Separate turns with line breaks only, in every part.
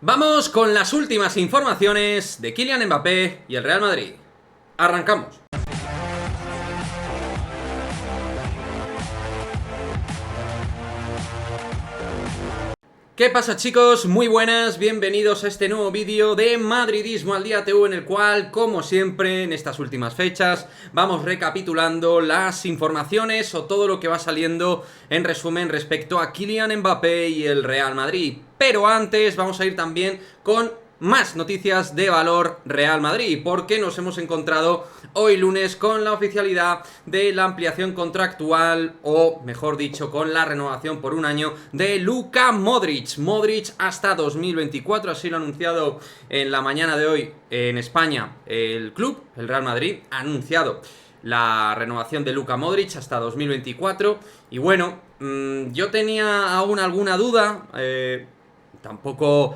Vamos con las últimas informaciones de Kylian Mbappé y el Real Madrid. Arrancamos. ¿Qué pasa, chicos? Muy buenas, bienvenidos a este nuevo vídeo de Madridismo al Día TV, en el cual, como siempre, en estas últimas fechas, vamos recapitulando las informaciones o todo lo que va saliendo en resumen respecto a Kylian Mbappé y el Real Madrid. Pero antes vamos a ir también con más noticias de valor Real Madrid, porque nos hemos encontrado hoy lunes con la oficialidad de la ampliación contractual, o mejor dicho, con la renovación por un año de Luka Modric. Modric hasta 2024, así lo ha anunciado en la mañana de hoy en España el club, el Real Madrid, ha anunciado la renovación de Luka Modric hasta 2024. Y bueno, yo tenía aún alguna duda, tampoco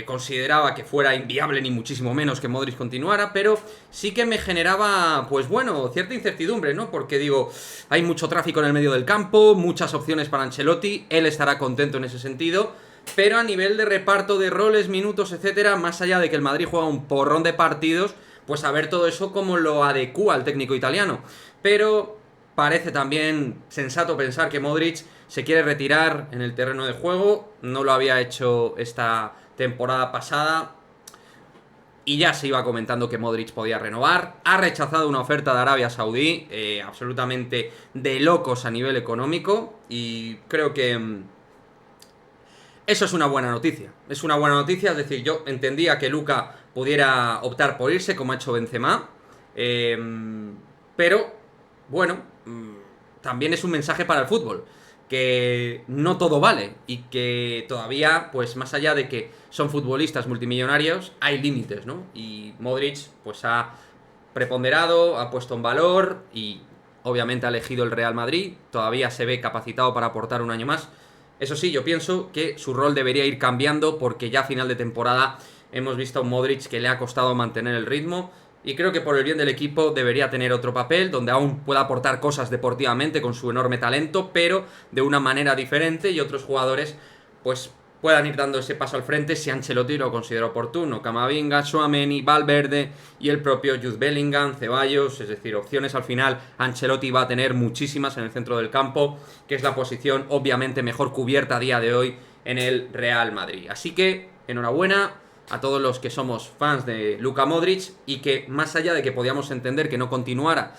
consideraba que fuera inviable ni muchísimo menos que Modric continuara, pero sí que me generaba, pues bueno, cierta incertidumbre, ¿no? Porque digo, hay mucho tráfico en el medio del campo, muchas opciones para Ancelotti, él estará contento en ese sentido, pero a nivel de reparto de roles, minutos, etcétera, más allá de que el Madrid juega un porrón de partidos, pues a ver todo eso cómo lo adecúa al técnico italiano. Pero parece también sensato pensar que Modric se quiere retirar en el terreno de juego, no lo había hecho esta temporada pasada y ya se iba comentando que Modric podía renovar. Ha rechazado una oferta de Arabia Saudí, absolutamente de locos a nivel económico, y creo que eso es una buena noticia. Es una buena noticia, es decir, yo entendía que Luka pudiera optar por irse, como ha hecho Benzema, pero bueno, también es un mensaje para el fútbol, que no todo vale y que todavía, pues más allá de que son futbolistas multimillonarios, hay límites, ¿no? Y Modric pues ha preponderado, ha puesto en valor y obviamente ha elegido el Real Madrid, todavía se ve capacitado para aportar un año más. Eso sí, yo pienso que su rol debería ir cambiando, porque ya a final de temporada hemos visto a un Modric que le ha costado mantener el ritmo, y creo que por el bien del equipo debería tener otro papel, donde aún pueda aportar cosas deportivamente con su enorme talento, pero de una manera diferente, y otros jugadores pues puedan ir dando ese paso al frente si Ancelotti lo considera oportuno. Camavinga, Tchouaméni, Valverde y el propio Jude Bellingham, Ceballos, es decir, opciones al final Ancelotti va a tener muchísimas en el centro del campo, que es la posición obviamente mejor cubierta a día de hoy en el Real Madrid. Así que enhorabuena a todos los que somos fans de Luka Modric, y que más allá de que podíamos entender que no continuara,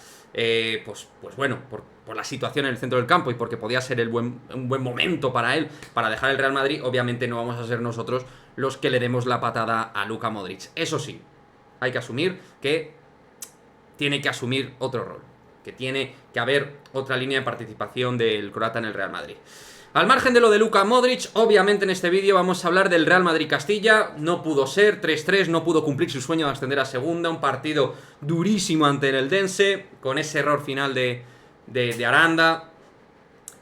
pues bueno, por la situación en el centro del campo y porque podía ser un buen momento para él para dejar el Real Madrid, obviamente no vamos a ser nosotros los que le demos la patada a Luka Modric. Eso sí, hay que asumir que tiene que asumir otro rol, que tiene que haber otra línea de participación del croata en el Real Madrid. Al margen de lo de Luka Modric, obviamente en este vídeo vamos a hablar del Real Madrid-Castilla. No pudo ser, 3-3, no pudo cumplir su sueño de ascender a segunda. Un partido durísimo ante el Eldense, con ese error final de Aranda.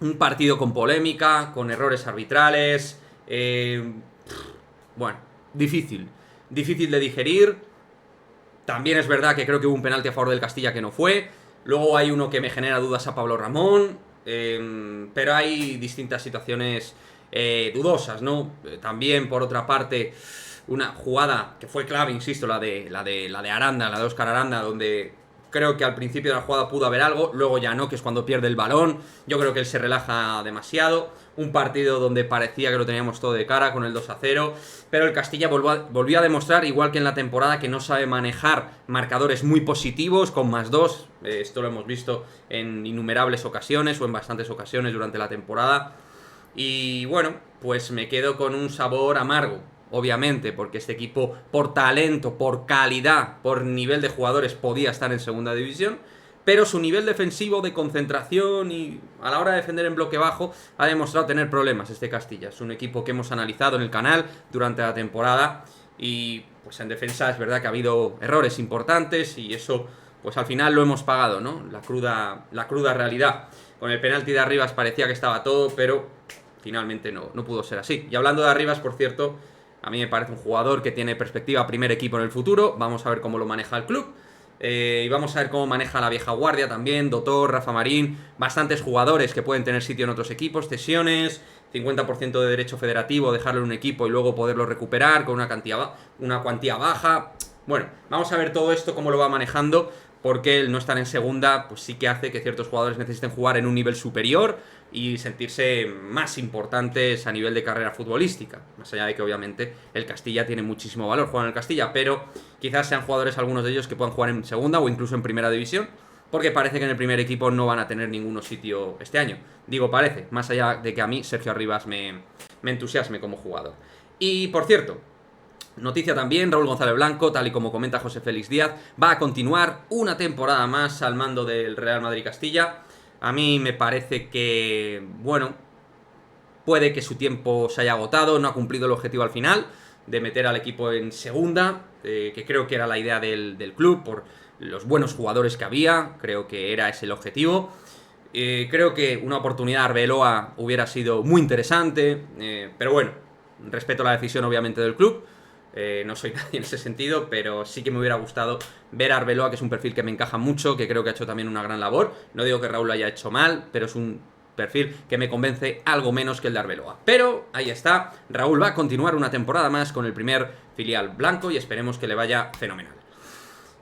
Un partido con polémica, con errores arbitrales. Bueno, difícil de digerir. También es verdad que creo que hubo un penalti a favor del Castilla que no fue. Luego hay uno que me genera dudas a Pablo Ramón. Pero hay distintas situaciones dudosas, ¿no? También, por otra parte, una jugada que fue clave, insisto, la de Aranda, la de Óscar Aranda, donde creo que al principio de la jugada pudo haber algo, luego ya no, que es cuando pierde el balón. Yo creo que él se relaja demasiado. Un partido donde parecía que lo teníamos todo de cara con el 2-0, pero el Castilla volvió a demostrar, igual que en la temporada, que no sabe manejar marcadores muy positivos con +2. Esto lo hemos visto en innumerables ocasiones, o en bastantes ocasiones durante la temporada. Y bueno, pues me quedo con un sabor amargo, obviamente, porque este equipo, por talento, por calidad, por nivel de jugadores, podía estar en segunda división, pero su nivel defensivo, de concentración y a la hora de defender en bloque bajo, ha demostrado tener problemas este Castilla. Es un equipo que hemos analizado en el canal durante la temporada, y pues en defensa es verdad que ha habido errores importantes, y eso pues al final lo hemos pagado, ¿no? La cruda realidad. Con el penalti de Arribas parecía que estaba todo, pero finalmente no pudo ser así. Y hablando de Arribas, por cierto, a mí me parece un jugador que tiene perspectiva primer equipo en el futuro. Vamos a ver cómo lo maneja el club. Y vamos a ver cómo maneja la vieja guardia también, Dotor, Rafa Marín, bastantes jugadores que pueden tener sitio en otros equipos, cesiones, 50% de derecho federativo, dejarlo en un equipo y luego poderlo recuperar con una cuantía baja. Bueno, vamos a ver todo esto, cómo lo va manejando, porque el no estar en segunda, pues sí que hace que ciertos jugadores necesiten jugar en un nivel superior y sentirse más importantes a nivel de carrera futbolística. Más allá de que obviamente el Castilla tiene muchísimo valor, juegan en el Castilla, pero quizás sean jugadores, algunos de ellos, que puedan jugar en segunda o incluso en primera división, porque parece que en el primer equipo no van a tener ninguno sitio este año. Digo parece, más allá de que a mí Sergio Arribas me entusiasme como jugador. Y por cierto, noticia también, Raúl González Blanco, tal y como comenta José Félix Díaz, va a continuar una temporada más al mando del Real Madrid Castilla. A mí me parece que, bueno, puede que su tiempo se haya agotado, no ha cumplido el objetivo al final de meter al equipo en segunda, que creo que era la idea del club por los buenos jugadores que había, creo que era ese el objetivo. Creo que una oportunidad a Arbeloa hubiera sido muy interesante, pero bueno, respeto la decisión obviamente del club. No soy nadie en ese sentido, pero sí que me hubiera gustado ver a Arbeloa, que es un perfil que me encaja mucho, que creo que ha hecho también una gran labor. No digo que Raúl lo haya hecho mal, pero es un perfil que me convence algo menos que el de Arbeloa. Pero ahí está, Raúl va a continuar una temporada más con el primer filial blanco y esperemos que le vaya fenomenal.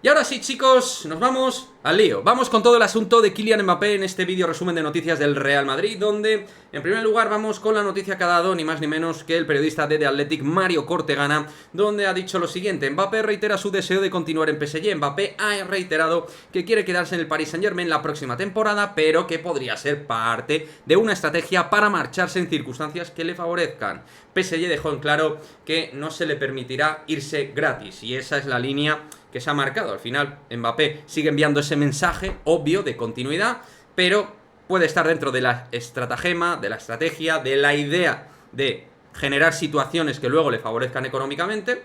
Y ahora sí, chicos, nos vamos al lío. Vamos con todo el asunto de Kylian Mbappé en este vídeo resumen de noticias del Real Madrid, donde, en primer lugar, vamos con la noticia que ha dado ni más ni menos que el periodista de The Athletic, Mario Cortegana, donde ha dicho lo siguiente: Mbappé reitera su deseo de continuar en PSG. Mbappé ha reiterado que quiere quedarse en el Paris Saint-Germain la próxima temporada, pero que podría ser parte de una estrategia para marcharse en circunstancias que le favorezcan. PSG dejó en claro que no se le permitirá irse gratis, y esa es la línea que se ha marcado. Al final, Mbappé sigue enviando ese mensaje obvio de continuidad, pero puede estar dentro de la estratagema, de la estrategia, de la idea de generar situaciones que luego le favorezcan económicamente,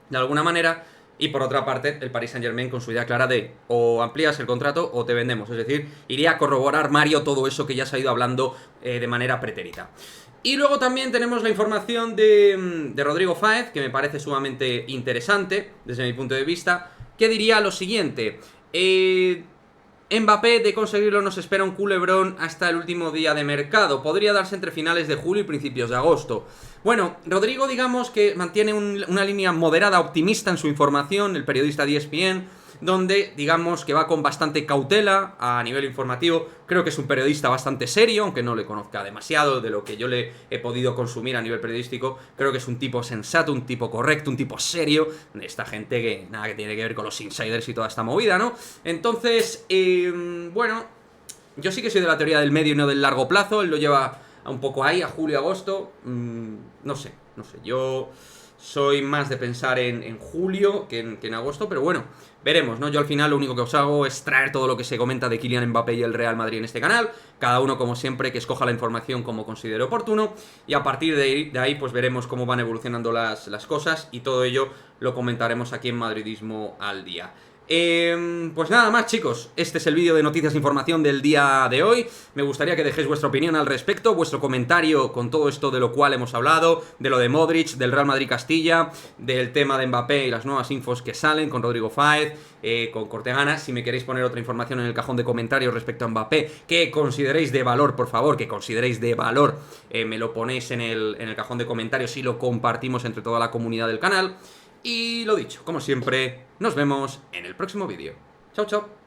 de alguna manera. Y por otra parte, el Paris Saint-Germain con su idea clara de o amplías el contrato o te vendemos. Es decir, iría a corroborar, Mario, todo eso que ya se ha ido hablando de manera pretérita. Y luego también tenemos la información de Rodrigo Fáez, que me parece sumamente interesante desde mi punto de vista, que diría lo siguiente: Mbappé, de conseguirlo, nos espera un culebrón hasta el último día de mercado. Podría darse entre finales de julio y principios de agosto. Bueno, Rodrigo, digamos que mantiene una línea moderada optimista en su información, el periodista de ESPN, donde digamos que va con bastante cautela a nivel informativo. Creo que es un periodista bastante serio, aunque no le conozca demasiado de lo que yo le he podido consumir a nivel periodístico. Creo que es un tipo sensato, un tipo correcto, un tipo serio, de esta gente que nada que tiene que ver con los insiders y toda esta movida, ¿no? Entonces, bueno, yo sí que soy de la teoría del medio y no del largo plazo. Él lo lleva un poco ahí, a julio, agosto. No sé, yo soy más de pensar en julio que en agosto, pero bueno, veremos, ¿no? Yo al final lo único que os hago es traer todo lo que se comenta de Kylian Mbappé y el Real Madrid en este canal, cada uno como siempre que escoja la información como considere oportuno, y a partir de ahí pues veremos cómo van evolucionando las cosas, y todo ello lo comentaremos aquí en Madridismo al Día. Pues nada más, chicos, este es el vídeo de noticias e información del día de hoy. Me gustaría que dejéis vuestra opinión al respecto, vuestro comentario con todo esto de lo cual hemos hablado, de lo de Modric, del Real Madrid Castilla, del tema de Mbappé y las nuevas infos que salen con Rodrigo Fáez, con Cortegana. Si me queréis poner otra información en el cajón de comentarios respecto a Mbappé que consideréis de valor, por favor, que consideréis de valor, me lo ponéis en el cajón de comentarios y lo compartimos entre toda la comunidad del canal. Y lo dicho, como siempre, nos vemos en el próximo vídeo. Chao, chao.